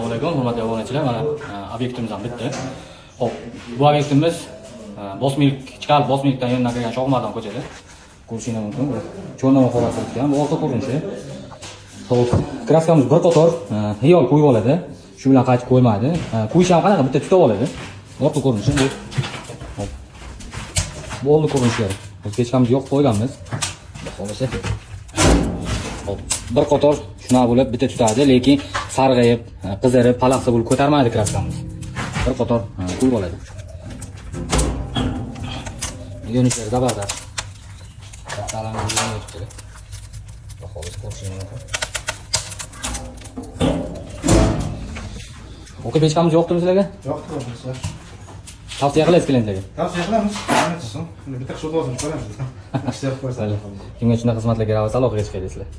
Assalomu alaykum, hurmatli obunachilar. Mana obyektimiz ham bitti. Xo'p, bu obyektimiz Bosmilk, chiqarib Bosmilkdan yonidan kelgan Shohmardan ko'chada. Ko'rishingiz mumkin. Cho'lnama holatda turgan. Bu orqa ko'rinishi. Xo'p, kraskamiz bir qator hiyol qo'yib oladi. Shu bilan qaytib qo'ymaydi. Qo'yish ham qanaqa bitta tutib oladi. Orqa ko'rinishi bu. Xo'p. Bu oldi ko'rinishi. Pechkamizni yoqib qo'yganmiz. Xo'lasa. Xo'p, bir qator shunaqa bo'lib bitta tutadi, lekin sarg'ayib, qizarib, palaqsa bo'lib ko'tarmaydi kraskamiz. Bir qator qo'yib oladi. Yo'nishlari zabardast. Kattalarning yo'nishlari. Xo'lis ko'rishingiz mumkin. O'qi pechkamiz yoqdimi sizlarga? Yoqdi sizlar. Tavsiya qilaysiz klientlarga? Tavsiya qilamiz. Bitta shu lozim ko'ramiz. Kimga shunaqa xizmatlar kerak bo'lsa aloqaga chiqaysizlar.